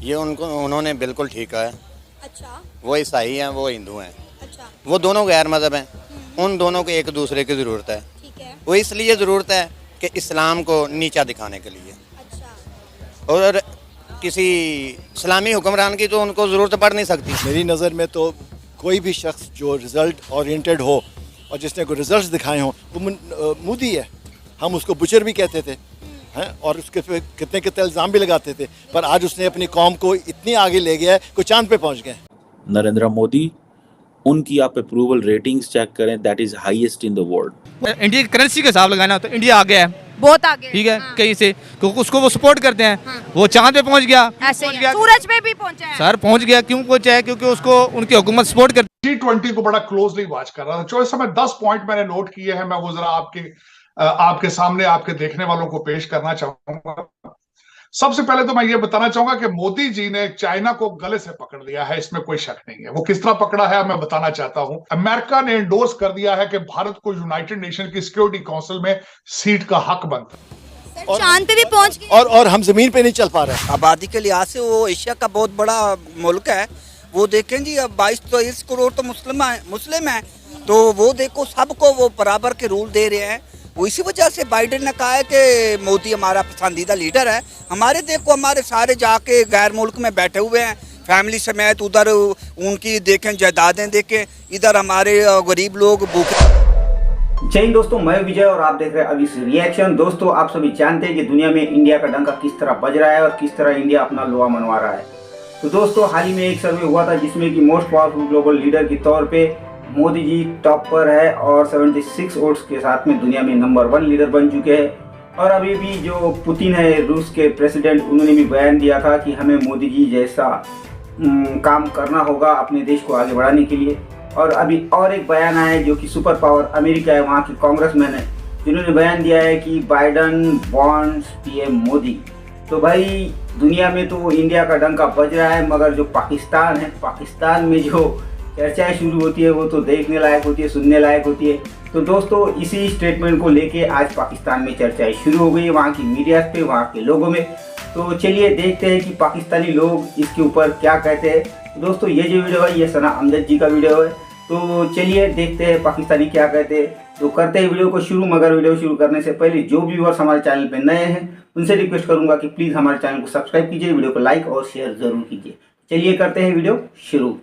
ये उन्होंने बिल्कुल ठीक कहा है। अच्छा। वो ईसाई हैं, वो हिंदू हैं, अच्छा। वो दोनों गैर मज़हब हैं। उन दोनों को एक दूसरे की ज़रूरत है। ठीक है। वो इसलिए ज़रूरत है कि इस्लाम को नीचा दिखाने के लिए, अच्छा। और किसी इस्लामी हुक्मरान की तो उनको ज़रूरत पड़ नहीं सकती। मेरी नज़र में तो कोई भी शख्स जो रिज़ल्ट ओरिएंटेड हो और जिसने कोई रिज़ल्ट्स दिखाए हों वो मोदी है। हम उसको बुचर भी कहते थे हैं, और उसके पे कितने कितने इल्ज़ाम भी लगाते थे, पर आज उसने अपनी कौम को इतनी आगे ले गया है कि चांद पे पहुंच गए। नरेंद्र मोदी, उनकी आप अप्रूवल रेटिंग्स चेक करें, that is highest in the world. India की करेंसी का हिसाब लगाना तो इंडिया आगे है, बहुत आगे। ठीक है। हाँ। कहीं से क्योंकि उसको वो सपोर्ट करते हैं। हाँ। वो चांद पे पहुंच गया, ऐसे ही पहुंच है। गया सूरज पे भी पहुंचे हैं। सर, पहुंच गया। क्यों पहुंचा है? क्योंकि उसको उनकी हुकूमत सपोर्ट करती G20 को बड़ा क्लोजली वॉच कर रहा था। जो इस समय 10 पॉइंट मैंने नोट किए हैं, मैं वो जरा आपके सामने आपके देखने वालों को पेश करना चाहूंगा। सबसे पहले तो मैं ये बताना चाहूंगा कि मोदी जी ने चाइना को गले से पकड़ लिया है, इसमें कोई शक नहीं है। वो किस तरह पकड़ा है मैं बताना चाहता हूं। अमेरिका ने एंडोर्स कर दिया है कि भारत को यूनाइटेड नेशन की सिक्योरिटी काउंसिल में सीट का हक बनता है। चांद पे भी पहुंच गए और हम ज़मीन पे नहीं चल पा रहे। आबादी के लिहाज से वो एशिया का बहुत बड़ा मुल्क है। वो देखें जी, अब 22-23 करोड़ तो मुस्लिम है, तो वो देखो सबको वो बराबर के रूल दे रहे हैं। वो इसी वजह से बाइडेन ने कहा है कि मोदी हमारा पसंदीदा लीडर है। हमारे देखो, हमारे सारे जाके गैर मुल्क में बैठे हुए हैं फैमिली समेत, उधर उनकी देखें जायदादें देखें, इधर हमारे गरीब लोग भूखे। जय हिंद दोस्तों, मैं विजय और आप देख रहे हैं अभी रिएक्शन। दोस्तों, आप सभी जानते हैं कि दुनिया में इंडिया का डंका किस तरह बज रहा है और किस तरह इंडिया अपना लोहा मनवा रहा है। तो दोस्तों, हाल ही में एक सर्वे हुआ था जिसमें कि मोस्ट पावरफुल ग्लोबल लीडर के तौर पे मोदी जी टॉप पर है और 76 वोट्स के साथ में दुनिया में नंबर 1 लीडर बन चुके हैं। और अभी भी जो पुतिन है, रूस के प्रेसिडेंट, उन्होंने भी बयान दिया था कि हमें मोदी जी जैसा काम करना होगा अपने देश को आगे बढ़ाने के लिए। और अभी और एक बयान आया है जो कि सुपर पावर अमेरिका है, वहाँ के कांग्रेसमैन है जिन्होंने बयान दिया है कि बाइडन वांट्स पीएम मोदी। तो भाई, दुनिया में तो इंडिया का डंका बज रहा है, मगर जो पाकिस्तान है, पाकिस्तान में जो चर्चाएं शुरू होती है वो तो देखने लायक होती है, सुनने लायक होती है। तो दोस्तों, इसी स्टेटमेंट को लेके आज पाकिस्तान में चर्चाएं शुरू हो गई है, वहाँ की मीडिया पे, वहाँ के लोगों में। तो चलिए देखते हैं कि पाकिस्तानी लोग इसके ऊपर क्या कहते हैं। तो दोस्तों, ये जो वीडियो है ये सना अमजद जी का वीडियो है, तो चलिए देखते हैं पाकिस्तानी क्या कहते हैं। तो करते हैं वीडियो को शुरू, मगर वीडियो शुरू करने से पहले जो व्यूअर्स हमारे चैनल पे नए हैं उनसे रिक्वेस्ट करूंगा कि प्लीज़ हमारे चैनल को सब्सक्राइब कीजिए, वीडियो को लाइक और शेयर जरूर कीजिए। चलिए करते हैं वीडियो शुरू।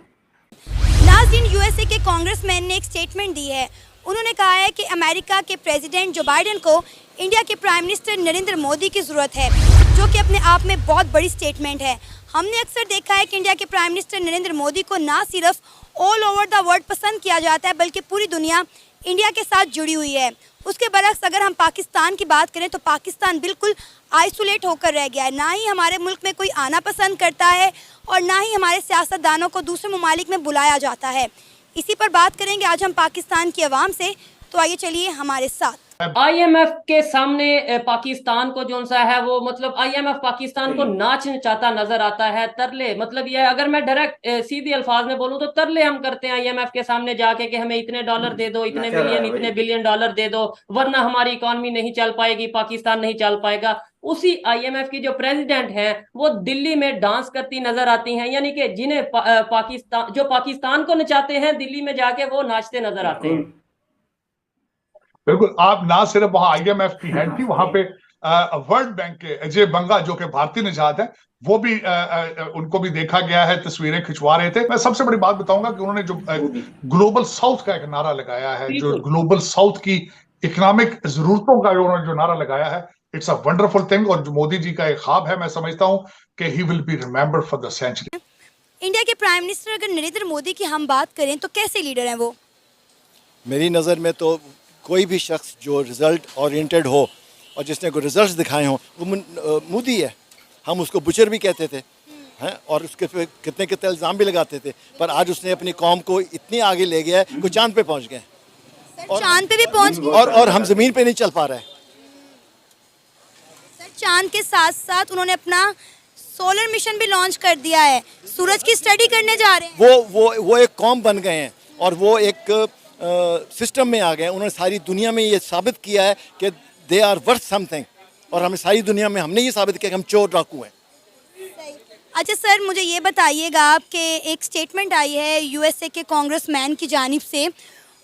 लास्ट दिन यूएसए के कांग्रेसमैन ने एक स्टेटमेंट दी है। उन्होंने कहा है कि अमेरिका के प्रेसिडेंट जो बाइडेन को इंडिया के प्राइम मिनिस्टर नरेंद्र मोदी की ज़रूरत है, जो कि अपने आप में बहुत बड़ी स्टेटमेंट है। हमने अक्सर देखा है कि इंडिया के प्राइम मिनिस्टर नरेंद्र मोदी को ना सिर्फ ऑल ओवर द वर्ल्ड पसंद किया जाता है, बल्कि पूरी दुनिया इंडिया के साथ जुड़ी हुई है। उसके बरक्स अगर हम पाकिस्तान की बात करें तो पाकिस्तान बिल्कुल आइसोलेट होकर रह गया है। ना ही हमारे मुल्क में कोई आना पसंद करता है और ना ही हमारे सियासतदानों को दूसरे ममालिक में बुलाया जाता है। इसी पर बात करेंगे आज हम पाकिस्तान की आवाम से, तो आइए चलिए हमारे साथ। आईएमएफ के सामने पाकिस्तान को जो सा है वो, मतलब आईएमएफ पाकिस्तान को नाच नचाता नजर आता है। तरले, मतलब ये अगर मैं डायरेक्ट सीधे अल्फाज में बोलूं तो तरले हम करते हैं आईएमएफ के सामने जाके कि हमें इतने डॉलर दे दो, इतने मिलियन, इतने बिलियन डॉलर दे दो, वरना हमारी इकॉनमी नहीं चल पाएगी, पाकिस्तान नहीं चल पाएगा। उसी आईएमएफ की जो प्रेसिडेंट हैं वो दिल्ली में डांस करती नजर आती हैं, यानी कि जिन्हें पाकिस्तान को नचाते हैं, दिल्ली में जाके वो नाचते नजर आते हैं। बिल्कुल, आप ना सिर्फ वहां आईएमएफ की हेड थी, वहां पे वर्ल्ड बैंक के अजय बंगा जो कि भारतीय निजात है, वो भी उनको भी देखा गया है, तस्वीरें खिंचवा रहे थे। मैं सबसे बड़ी बात बताऊंगा कि उन्होंने जो ग्लोबल साउथ का एक नारा लगाया है, जो ग्लोबल साउथ की इकोनॉमिक जरूरतों का उन्होंने जो नारा लगाया है, इट्स अ वंडरफुल थिंग। और जो मोदी जी का एक ख्वाब है, मैं समझता हूं कि he will be remembered for the century. India के प्राइम मिनिस्टर अगर नरेंद्र मोदी की हम बात करें तो कैसे लीडर हैं वो? मेरी नज़र में तो कोई भी शख्स जो रिज़ल्ट ओरिएंटेड हो और जिसने कोई रिज़ल्ट्स दिखाए हों वो मोदी है। हम उसको बुचर भी कहते थे हैं, और उसके पे कितने कितने इल्ज़ाम भी लगाते थे, पर आज उसने अपनी कौम को इतनी आगे ले गया है कि चांद पे पहुंच गए। चांद पे भी पहुंच गए और हम ज़मीन पे नहीं चल पा रहे हैं। सर, चांद के साथ साथ उन्होंने अपना सोलर मिशन भी लॉन्च कर दिया है, सूरज की स्टडी करने जा रहे हैं। वो एक कौम बन गए हैं और वो एक सिस्टम में आ गए। उन्होंने सारी दुनिया में ये साबित किया है कि दे आर वर्थ समथिंग, और हमें सारी दुनिया में हमने ये साबित किया कि हम चोर डाकू हैं। अच्छा सर, मुझे ये बताइएगा आप कि एक स्टेटमेंट आई है यूएसए के कांग्रेसमैन की जानिब से।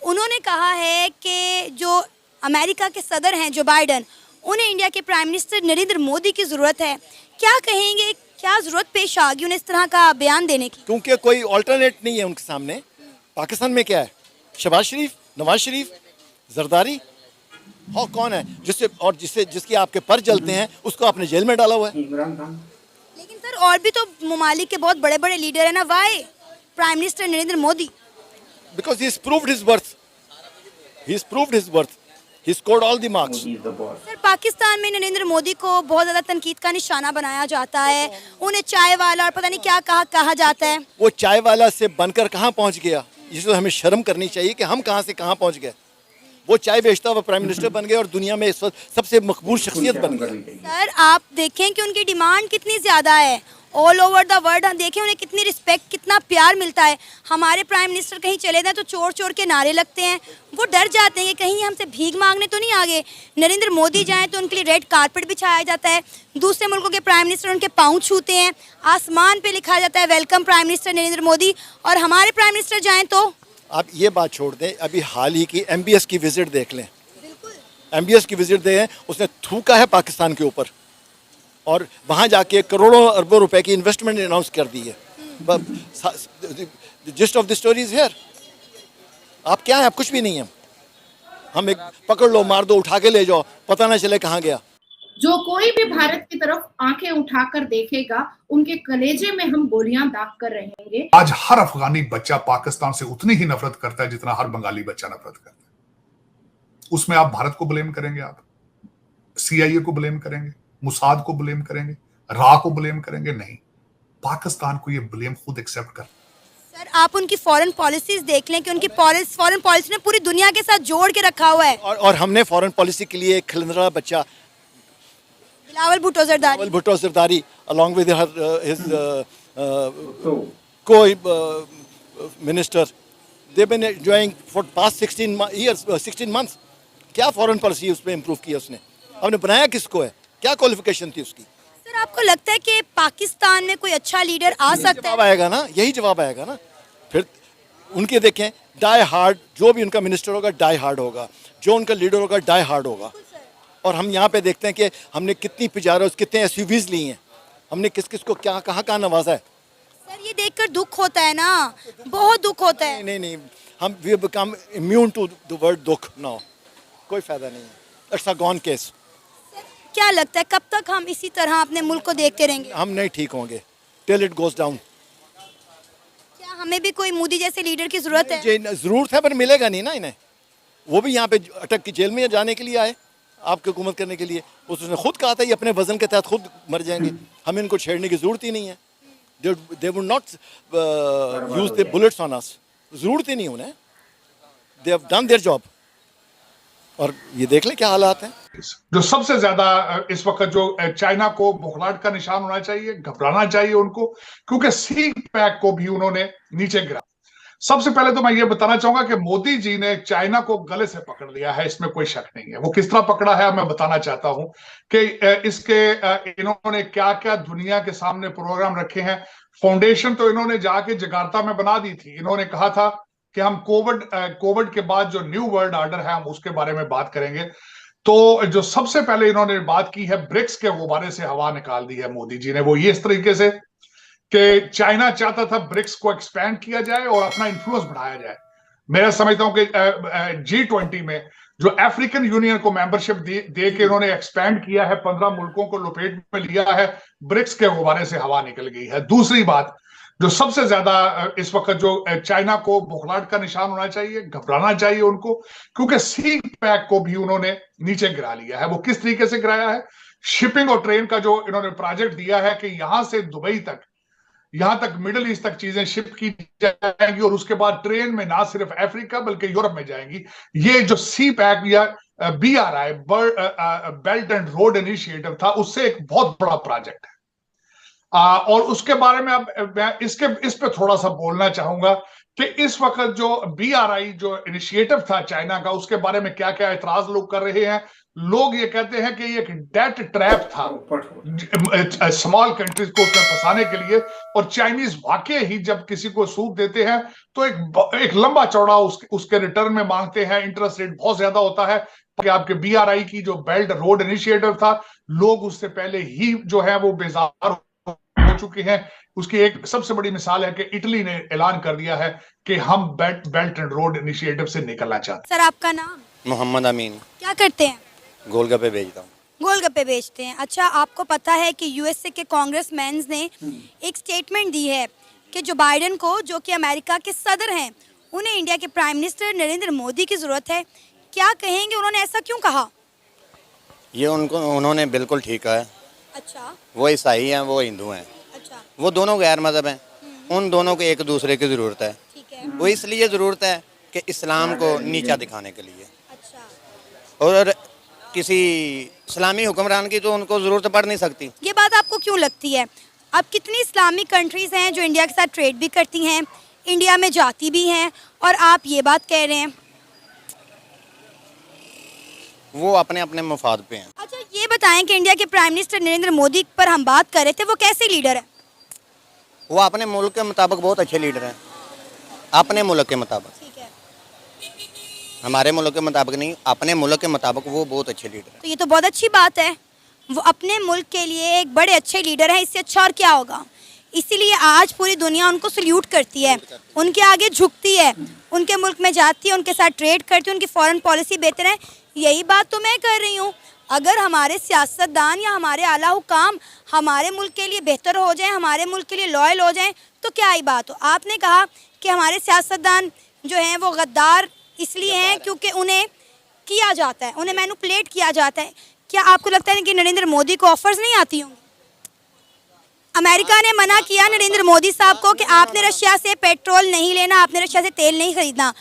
उन्होंने कहा है कि जो अमेरिका के सदर हैं जो बाइडन, उन्हें इंडिया के प्राइम मिनिस्टर नरेंद्र मोदी की ज़रूरत है। क्या कहेंगे, क्या ज़रूरत पेश आ गई उन्हें इस तरह का बयान देने की? क्योंकि कोई ऑल्टरनेट नहीं है उनके सामने। पाकिस्तान में क्या है? शहबाज शरीफ, नवाज शरीफ, जरदारी, और कौन है जिसके आपके पर जलते हैं उसको आपने जेल में डाला हुआ है। इमरान खान। लेकिन सर और भी तो ममालिक के बहुत बड़े बड़े लीडर है ना, why prime minister Narendra Modi? Because he's proved his worth. He's proved his worth. He scored all the marks. Sir Pakistan में नरेंद्र मोदी को बहुत ज़्यादा तनकीद का निशाना बनाया जाता है, उन्हें चाय वाला और पता नहीं क्या कहा जाता है। वो चाय वाला से बनकर कहाँ पहुँच गया, इसलिए हमें शर्म करनी चाहिए कि हम कहाँ से कहाँ पहुँच गए। वो चाय बेचता हुआ प्राइम मिनिस्टर बन गए और दुनिया में इस वक्त सबसे मकबूल शख्सियत बन गए। सर आप देखें कि उनकी डिमांड कितनी ज़्यादा है, ऑल ओवर द वर्ल्ड हम देखें उन्हें कितनी रिस्पेक्ट, कितना प्यार मिलता है। हमारे प्राइम मिनिस्टर कहीं चले जाए तो चोर चोर के नारे लगते हैं, वो डर जाते हैं कि कहीं हमसे भीख मांगने तो नहीं आ गए। नरेंद्र मोदी जाएं तो उनके लिए रेड कारपेट बिछाया जाता है, दूसरे मुल्कों के प्राइम मिनिस्टर उनके पाँव छूते हैं, आसमान पे लिखा जाता है welcome prime minister Narendra Modi. और हमारे प्राइम मिनिस्टर जाएँ तो आप ये बात छोड़ दें, अभी हाल ही की MBS की विजिट देख लें। MBS की विजिट दें, उसने थूका है पाकिस्तान के ऊपर और वहाँ जाके करोड़ों अरबों रुपए की इन्वेस्टमेंट अनाउंस कर दी है। Gist of the story is here. आप क्या हैं? आप कुछ भी नहीं हैं। हम एक पकड़ लो, मार दो, उठा के ले जाओ, पता ना चले कहाँ गया। जो कोई भी भारत की तरफ आंखें उठाकर देखेगा, उनके कलेजे में हम गोलियां दाग कर रहेंगे। आज हर अफगानी बच्चा पाकिस्तान से उतनी ही नफरत करता है जितना हर बंगाली बच्चा नफरत करता है। उसमें आप भारत को ब्लेम करेंगे, आप CIA को ब्लेम करेंगे, मुसाद को ब्लेम करेंगे, रा को ब्लेम करेंगे? नहीं, पाकिस्तान को ये ब्लेम खुद एक्सेप्ट कर। सर आप उनकी फॉरेन पॉलिसीज देख लें कि उनकी फॉरेन पॉलिसी ने पूरी दुनिया के साथ जोड़ के रखा हुआ है। और हमने फॉरेन पॉलिसी के लिए एक खिलंदरा बच्चा Bilawal Bhutto Zardari along with his co-minister, they've been enjoying for past 16 months। क्या फॉरेन पॉलिसी उसमें इम्प्रूव की है उसने? हमने बनाया किसको है? क्या क्वालिफिकेशन थी उसकी? सर आपको लगता है कि पाकिस्तान में कोई अच्छा लीडर आ सकता है? जवाब आएगा ना, यही जवाब आएगा ना। फिर उनके देखें डाई हार्ड, जो भी उनका मिनिस्टर होगा डाई हार्ड होगा, जो उनका लीडर होगा डाई हार्ड होगा। और हम यहाँ पे देखते हैं कि हमने कितनी पिजारोस, कितने SUVs ली हैं, हमने किस किस को क्या कहाँ नवाजा है। सर ये देखकर दुख होता है ना, बहुत दुख होता है। नहीं, हम we become immune to the word dukh now. कोई फायदा नहीं है, इट्स अ गॉन केस। क्या लगता है कब तक हम इसी तरह अपने मुल्क को देखते रहेंगे? हम नहीं ठीक होंगे टिल इट गोज डाउन। क्या हमें भी कोई मोदी जैसे लीडर की जरूरत है? जरूरत है पर मिलेगा नहीं ना इन्हें। वो भी यहाँ पे अटक के जेल में जाने के लिए आए, आपकी हुकूमत करने के लिए। उसने खुद कहा था ये अपने वजन के तहत खुद मर जाएंगे, हमें इनको छेड़ने की जरूरत ही नहीं है। They would not use the bullets on us, जरूरत ही नहीं उन्हें। They have done their job. और ये देख ले क्या हालात हैं। जो सबसे ज्यादा इस वक्त जो चाइना को बुखलाहट का निशान होना चाहिए, घबराना चाहिए उनको, क्योंकि CPEC को भी उन्होंने नीचे गिरा। सबसे पहले तो मैं ये बताना चाहूंगा कि मोदी जी ने चाइना को गले से पकड़ लिया है, इसमें कोई शक नहीं है। वो किस तरह पकड़ा है मैं बताना चाहता हूं कि इन्होंने क्या क्या दुनिया के सामने प्रोग्राम रखे हैं। फाउंडेशन तो इन्होंने जाके जकार्ता में बना दी थी। इन्होंने कहा था कि हम कोविड के बाद जो न्यू वर्ल्ड ऑर्डर है हम उसके बारे में बात करेंगे। तो जो सबसे पहले इन्होंने बात की है, ब्रिक्स के गुब्बारे से हवा निकाल दी है मोदी जी ने। वो ये इस तरीके से कि चाइना चाहता था ब्रिक्स को एक्सपैंड किया जाए और अपना इन्फ्लुएंस बढ़ाया जाए। मैं समझता हूं कि G20 में जो अफ्रीकन यूनियन को मेंबरशिप दे के इन्होंने एक्सपैंड किया है, 15 मुल्कों को लपेट में लिया है, ब्रिक्स के गुब्बारे से हवा निकल गई है। दूसरी बात, जो सबसे ज्यादा इस वक्त जो चाइना को बुखलाहट का निशान होना चाहिए, घबराना चाहिए उनको, क्योंकि CPEC को भी उन्होंने नीचे गिरा लिया है। वो किस तरीके से गिराया है? शिपिंग और ट्रेन का जो इन्होंने प्रोजेक्ट दिया है कि यहां से दुबई तक, यहां तक मिडिल ईस्ट तक चीजें शिप की जाएंगी और उसके बाद ट्रेन में ना सिर्फ अफ्रीका बल्कि यूरोप में जाएंगी। ये जो CPEC या BRI belt and road initiative था, उससे एक बहुत बड़ा प्रोजेक्ट है। और उसके बारे में अब मैं इस पे थोड़ा सा बोलना चाहूंगा कि इस वक्त जो BRI जो इनिशिएटिव था चाइना का, उसके बारे में क्या क्या एतराज लोग कर रहे हैं। लोग ये कहते हैं कि ये एक डेट ट्रैप था स्मॉल कंट्रीज को उसमें फंसाने के लिए, और चाइनीज वाकई ही जब किसी को सूद देते हैं तो एक लंबा चौड़ा उसके रिटर्न में मांगते हैं। इंटरेस्ट रेट बहुत ज्यादा होता है। कि आपके BRI की जो बेल्ट रोड इनिशिएटिव था, लोग उससे पहले ही जो है वो बेजार हो चुके हैं। उसकी एक सबसे बड़ी मिसाल है कि इटली ने ऐलान कर दिया है कि हम बेल्ट एंड रोड इनिशिएटिव से निकलना चाहते हैं। सर आपका नाम? मोहम्मद अमीन। क्या करते हैं? गोलगप्पे बेचता हूँ। गोलगप्पे बेचते हैं। अच्छा, आपको पता है कि USA के कांग्रेसमैन ने एक स्टेटमेंट दी है कि जो बाइडेन को, जो कि अमेरिका के सदर हैं, उन्हें इंडिया के प्राइम मिनिस्टर नरेंद्र मोदी की ज़रूरत है। क्या कहेंगे, उन्होंने ऐसा क्यों कहा? ये उन्होंने बिल्कुल ठीक कहा है। अच्छा। वो ईसाई हैं, वो हिंदू हैं। अच्छा। वो दोनों गैर मजहब हैं। उन दोनों को एक दूसरे की ज़रूरत है। ठीक है। वो इसलिए ज़रूरत है कि इस्लाम को नीचा दिखाने के लिए। अच्छा। और किसी इस्लामी हुक्मरान की तो उनको ज़रूरत पड़ नहीं सकती। ये बात आपको क्यों लगती है? अब कितनी इस्लामिक कंट्रीज़ हैं जो इंडिया के साथ ट्रेड भी करती हैं, इंडिया में जाती भी हैं, और आप ये बात कह रहे हैं? वो अपने अपने मफाद पे हैं। अच्छा, ये बताएं कि इंडिया के प्राइम मिनिस्टर नरेंद्र मोदी पर हम बात कर रहे थे, वो कैसे लीडर है? वो अपने मुल्क के मुताबिक बहुत अच्छे लीडर हैं। अपने मुल्क के मुताबिक। ठीक है। हमारे मुल्क के मुताबिक नहीं, अपने मुल्क के मुताबिक वो बहुत अच्छे लीडर हैं। तो ये तो बहुत अच्छी बात है। वो अपने मुल्क के लिए एक बड़े अच्छे लीडर हैं, इससे अच्छा और क्या होगा। इसीलिए आज पूरी दुनिया उनको सल्यूट करती है, उनके आगे झुकती है, उनके मुल्क में जाती है, उनके साथ ट्रेड करती है, उनकी फॉरेन पॉलिसी बेहतर है। यही बात तो मैं कर रही हूँ। अगर हमारे सियासतदान या हमारे आला हुकाम हमारे मुल्क के लिए बेहतर हो जाएं, हमारे मुल्क के लिए लॉयल हो जाएं, तो क्या ही बात हो। आपने कहा कि हमारे सियासतदान जो हैं वो गद्दार इसलिए हैं क्योंकि उन्हें किया जाता है, उन्हें मैनिपुलेट किया जाता है। क्या आपको लगता है कि नरेंद्र मोदी को ऑफर्स नहीं आती होंगी? अमेरिका ने मना किया नरेंद्र मोदी साहब को कि आपने रशिया से पेट्रोल नहीं लेना, आपने रशिया से तेल नहीं खरीदना।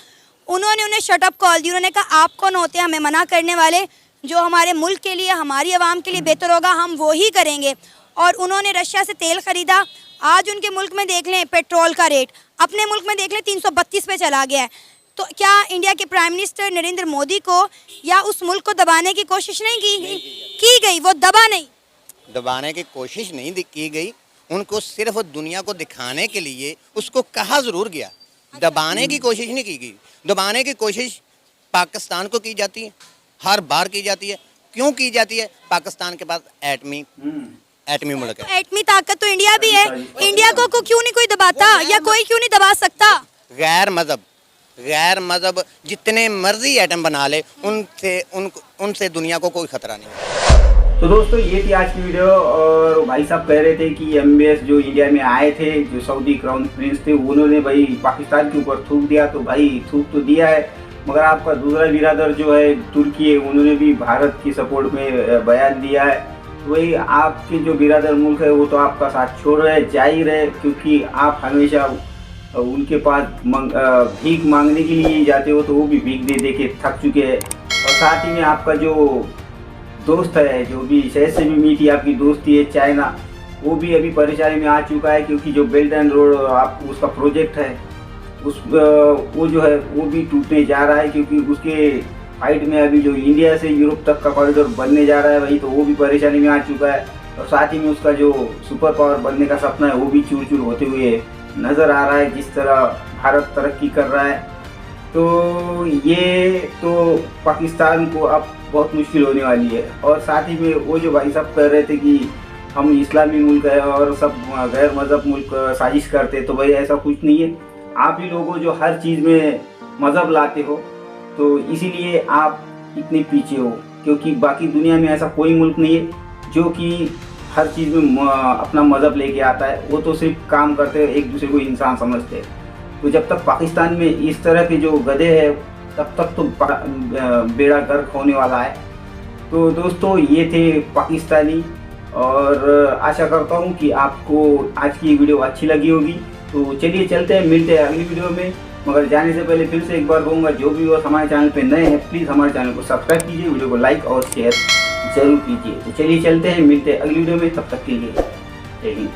उन्होंने उन्हें शट अप कॉल दी। उन्होंने कहा आप कौन होते हैं हमें मना करने वाले, जो हमारे मुल्क के लिए, हमारी आवाम के लिए बेहतर होगा हम वो ही करेंगे। और उन्होंने रशिया से तेल खरीदा। आज उनके मुल्क में देख लें पेट्रोल का रेट, अपने मुल्क में देख लें 332 पे चला गया है। तो क्या इंडिया के प्राइम मिनिस्टर नरेंद्र मोदी को या उस मुल्क को दबाने की कोशिश नहीं की गई? वो दबा नहीं, दबाने की कोशिश नहीं की गई, उनको सिर्फ दुनिया को दिखाने के लिए उसको कहा ज़रूर गया। दबाने की कोशिश नहीं की गई। दबाने की कोशिश पाकिस्तान को की जाती है, हर बार की जाती है। क्यों की जाती है? पाकिस्तान के पास एटमी मुल्क है। एटमी ताकत तो इंडिया भी है। इंडिया को क्यों नहीं कोई दबाता, या कोई क्यों नहीं दबा सकता? गैर मजहब जितने मर्जी एटम बना ले, उनसे दुनिया को कोई खतरा नहीं है। तो दोस्तों ये थी आज की वीडियो। और भाई साहब कह रहे थे कि MBS जो इंडिया में आए थे, जो सऊदी क्राउन प्रिंस थे, उन्होंने भाई पाकिस्तान के ऊपर थूक दिया। तो भाई थूक तो दिया है, मगर आपका दूसरा बिरादर जो है तुर्की है, उन्होंने भी भारत की सपोर्ट में बयान दिया है। वही आपके जो बिरादर मुल्क है वो तो आपका साथ छोड़ रहे, जा ही रहे, क्योंकि आप हमेशा उनके पास भीख मांगने के लिए जाते हो, तो वो भी भीख दे दे के थक चुके हैं। और साथ ही में आपका जो दोस्त है, जो भी शहर से भी मीठी आपकी दोस्ती है, चाइना, वो भी अभी परेशानी में आ चुका है, क्योंकि जो बेल्ट एंड रोड आपको उसका प्रोजेक्ट है वो जो है वो भी टूटने जा रहा है, क्योंकि उसके फाइट में अभी जो इंडिया से यूरोप तक का कॉरिडोर बनने जा रहा है भाई, तो वो भी परेशानी में आ चुका है। और साथ ही में उसका जो सुपर पावर बनने का सपना है वो भी चूर चूर होते हुए नज़र आ रहा है, जिस तरह भारत तरक्की कर रहा है। तो ये तो पाकिस्तान को अब बहुत मुश्किल होने वाली है। और साथ ही में वो जो भाई साहब कह रहे थे कि हम इस्लामी मुल्क है और सब गैर मज़हब मुल्क साजिश करते, तो भाई ऐसा कुछ नहीं है। आप ही लोगों जो हर चीज़ में मज़हब लाते हो, तो इसीलिए आप इतने पीछे हो, क्योंकि बाकी दुनिया में ऐसा कोई मुल्क नहीं है जो कि हर चीज़ में अपना मज़हब लेके आता है। वो तो सिर्फ काम करते हैं, एक दूसरे को इंसान समझते हैं। तो जब तक पाकिस्तान में इस तरह के जो गधे हैं, तब तक तो बेड़ा गर्क होने वाला है। तो दोस्तों ये थे पाकिस्तानी, और आशा करता हूँ कि आपको आज की वीडियो अच्छी लगी होगी। तो चलिए चलते हैं, मिलते हैं अगली वीडियो में। मगर जाने से पहले फिर से एक बार कहूँगा, जो भी और हमारे चैनल पे नए हैं प्लीज़ हमारे चैनल को सब्सक्राइब कीजिए, वीडियो को लाइक और शेयर जरूर कीजिए। तो चलिए चलते हैं, मिलते हैं अगली वीडियो में, तब तक के लिए जय हिंद।